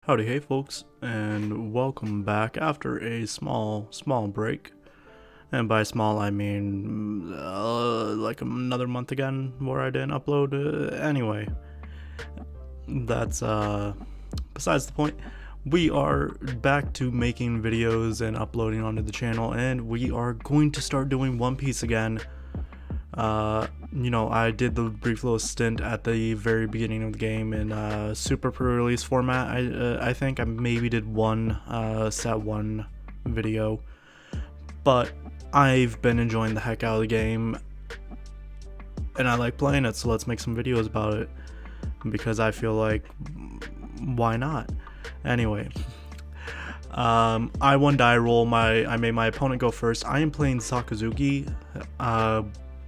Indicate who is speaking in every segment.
Speaker 1: Howdy, hey folks, and welcome back after a small break. And by small, I mean like another month again where I didn't upload. Anyway, that's besides the point. We are back to making videos and uploading onto the channel, and we are going to start doing One Piece again. I did the brief little stint at the very beginning of the game in super pre-release format. I think I maybe did one set one video, but I've been enjoying the heck out of the game and I like playing it, so let's make some videos about it because I feel like why not. Anyway, I won die roll. I made my opponent go first. I am playing Sakazuki,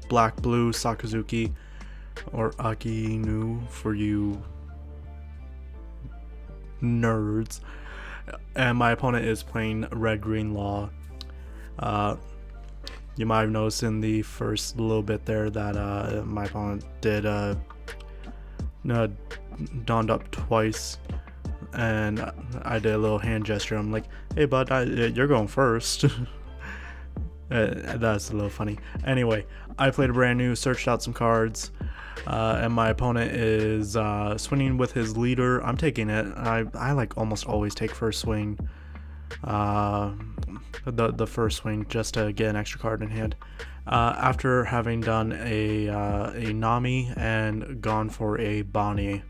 Speaker 1: black blue Sakazuki, or Akinu for you nerds, and my opponent is playing red green law. You might have noticed in the first little bit there that my opponent did dawned up twice, and I did a little hand gesture. I'm like, hey bud, you're going first. That's a little funny. Anyway, I played a brand new, searched out some cards, and my opponent is swinging with his leader. I'm taking it. I like almost always take first swing, the first swing, just to get an extra card in hand. After having done a Nami and gone for a Bonnie,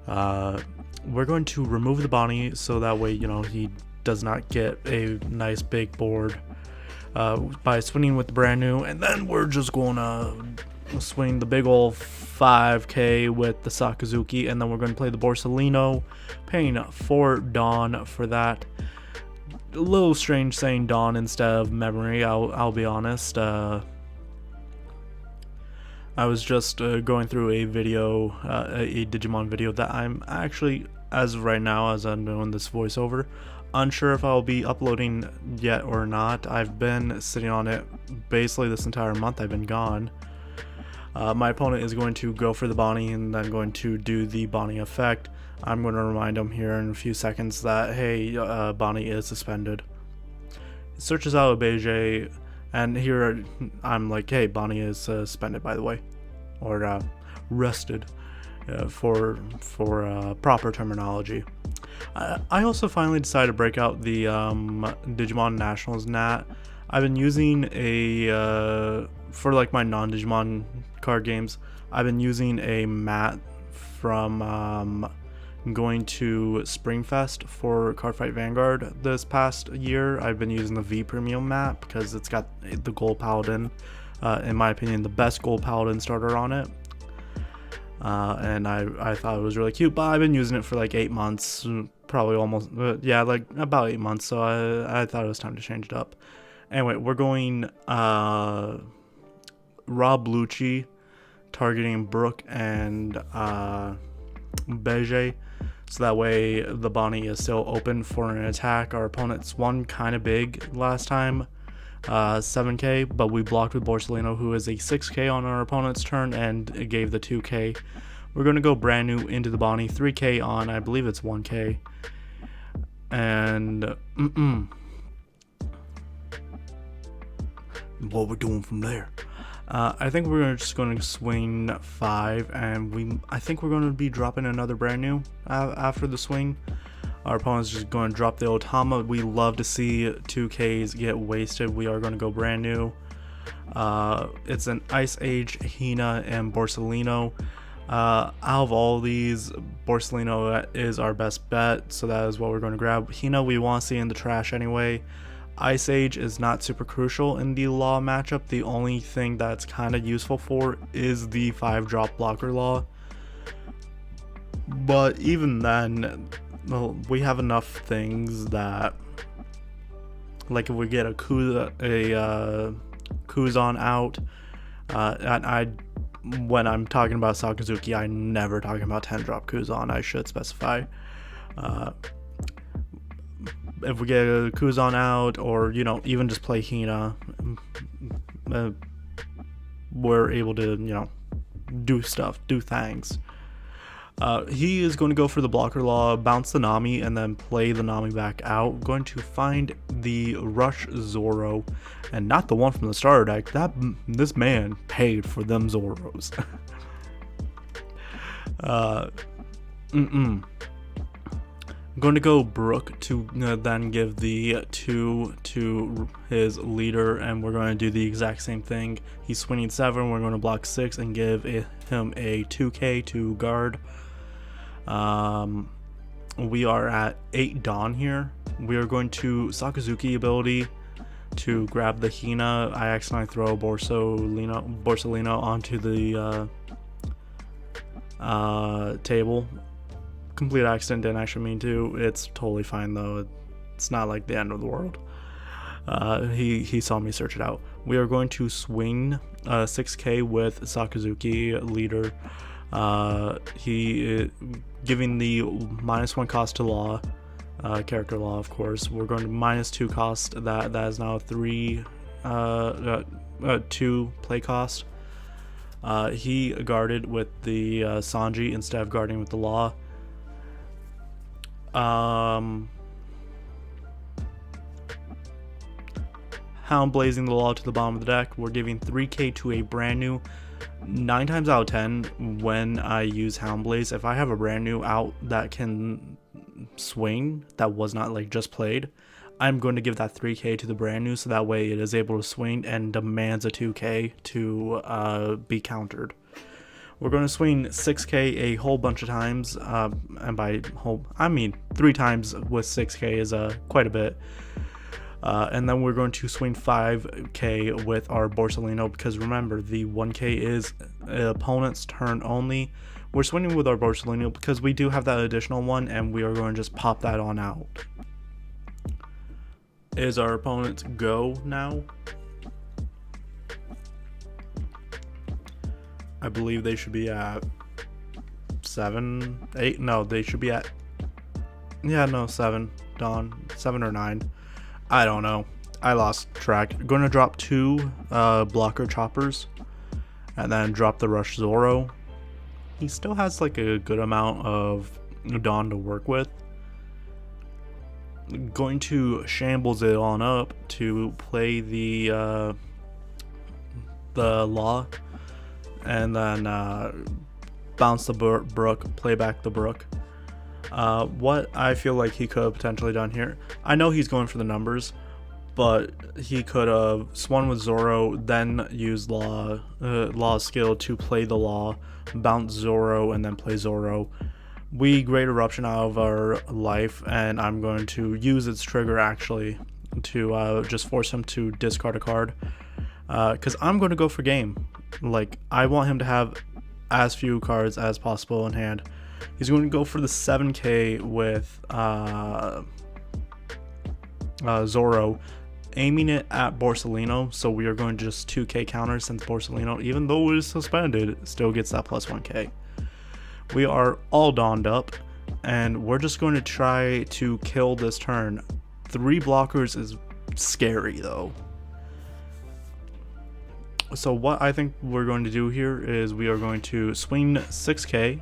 Speaker 1: we're going to remove the Bonnie so that way he does not get a nice big board. By swinging with the brand new, and then we're just gonna swing the big ol' 5k with the Sakazuki, and then we're gonna play the Borsalino, paying 4 Dawn for that. A little strange saying Dawn instead of memory, I'll be honest. I was just going through a video, a Digimon video that I'm actually, as of right now, as I'm doing this voiceover, unsure if I'll be uploading yet or not. I've been sitting on it basically this entire month I've been gone. My opponent is going to go for the Bonnie and then going to do the Bonnie effect. I'm going to remind him here in a few seconds that, hey, Bonnie is suspended. He searches out a Beige, and here I'm like, hey, Bonnie is suspended, by the way, or rested, for proper terminology. I also finally decided to break out the Digimon Nationals Nat. I've been using for like my non-Digimon card games, I've been using a mat from going to Springfest for Cardfight Vanguard this past year. I've been using the V Premium mat because it's got the Gold Paladin, in my opinion, the best Gold Paladin starter on it. And I thought it was really cute, but I've been using it for like 8 months, probably almost, like about 8 months, so I thought it was time to change it up. Anyway, we're going Rob Lucci, targeting Brooke and Beige, so that way the Bonnie is still open for an attack. Our opponent's one kind of big last time, 7k, but we blocked with Borsalino, who is a 6k on our opponent's turn, and it gave the 2k. We're going to go brand new into the Bonnie, 3k on, I believe it's 1k, and what we're doing from there. I think we're just going to swing 5, and I think we're going to be dropping another brand new after the swing. Our opponent's just going to drop the Otama. We love to see 2Ks get wasted. We are going to go brand new. It's an Ice Age, Hina, and Borsalino. Out of all these, Borsalino is our best bet, so that is what we're going to grab. Hina we want to see in the trash anyway. Ice Age is not super crucial in the Law matchup. The only thing that's kind of useful for is the 5-drop blocker Law. But even then, well, we have enough things that, like, if we get a Kuzan out, and when I'm talking about Sakazuki, I'm never talking about 10-drop Kuzan, I should specify. If we get a Kuzan out, or even just play Hina, we're able to do stuff, do things. He is going to go for the blocker law, bounce the Nami, and then play the Nami back out. Going to find the Rush Zoro, and not the one from the starter deck. This man paid for them Zoros. I'm going to go Brook to then give the 2 to his leader, and we're going to do the exact same thing. He's swinging 7, we're going to block 6 and give him a 2k to guard. We are at 8 Dawn here. We are going to Sakazuki ability to grab the Hina. I accidentally throw Borsalino onto the table. Complete accident, didn't actually mean to. It's totally fine though. It's not like the end of the world. He saw me search it out. We are going to swing 6k with Sakazuki leader. He is giving the -1 cost to law, character law of course. We're going to -2 cost that is now 2 play cost. He guarded with the Sanji instead of guarding with the law. Hound blazing the law to the bottom of the deck. We're giving 3k to a brand new. 9 times out of 10 when I use Hound Blaze, if I have a brand new out that can swing, that was not like just played, I'm going to give that 3k to the brand new, so that way it is able to swing and demands a 2k to be countered. We're going to swing 6k a whole bunch of times, and by whole I mean 3 times with 6k is quite a bit. And then we're going to swing 5k with our Borsalino, because remember, the 1k is opponent's turn only. We're swinging with our Borsalino because we do have that additional one, and we are going to just pop that on out. Is our opponent's go now? I believe they should be at 7, 8. No, they should be at 7. Dawn 7 or 9. I don't know. I lost track. Going to drop 2 blocker choppers, and then drop the Rush Zoro. He still has like a good amount of Dawn to work with. Going to shambles it on up to play the law, and then bounce the Brook, play back the Brook. What I feel like he could have potentially done here, I know he's going for the numbers, but he could have swung with Zoro, then used law skill to play the law, bounce Zoro, and then play Zoro. We Great Eruption out of our life, and I'm going to use its trigger actually to just force him to discard a card, because I'm going to go for game. Like, I want him to have as few cards as possible in hand. He's going to go for the 7k with Zoro, aiming it at Borsalino, so we are going to just 2k counter, since Borsalino, even though it is suspended, still gets that plus 1k. We are all donned up, and we're just going to try to kill this turn. 3 blockers is scary though. So what I think we're going to do here is we are going to swing 6k.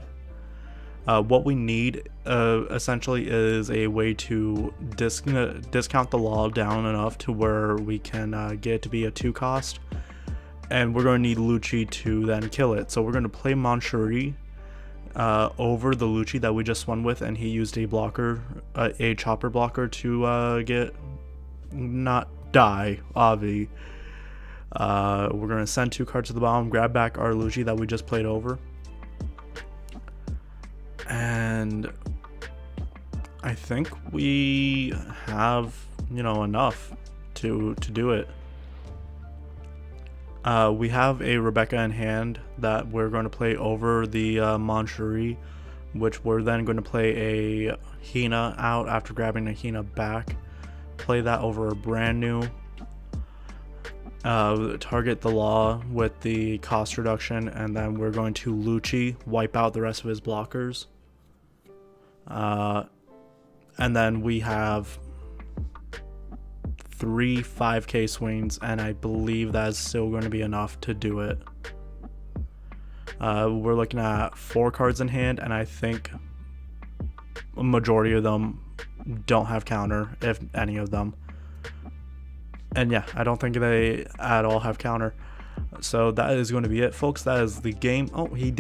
Speaker 1: What we need essentially is a way to discount the law down enough to where we can get it to be a 2 cost, and we're going to need Lucci to then kill it. So we're going to play Manchuri over the Lucci that we just won with, and he used a blocker, a chopper blocker to not die, Avi. We're going to send 2 cards to the bottom, grab back our Lucci that we just played over. And I think we have, enough to do it. We have a Rebecca in hand that we're going to play over the Manchuri, which we're then going to play a Hina out after grabbing a Hina back. Play that over a brand new. Target the law with the cost reduction, and then we're going to Lucci, wipe out the rest of his blockers. And then we have 3 5k swings, and I believe that's still going to be enough to do it. We're looking at 4 cards in hand, and I think a majority of them don't have counter, if any of them. And yeah, I don't think they at all have counter. So that is going to be it, folks. That is the game. Oh, he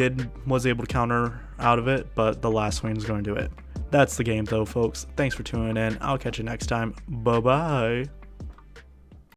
Speaker 1: was able to counter out of it, but the last swing is going to do it. That's the game though, folks. Thanks for tuning in. I'll catch you next time. Bye bye.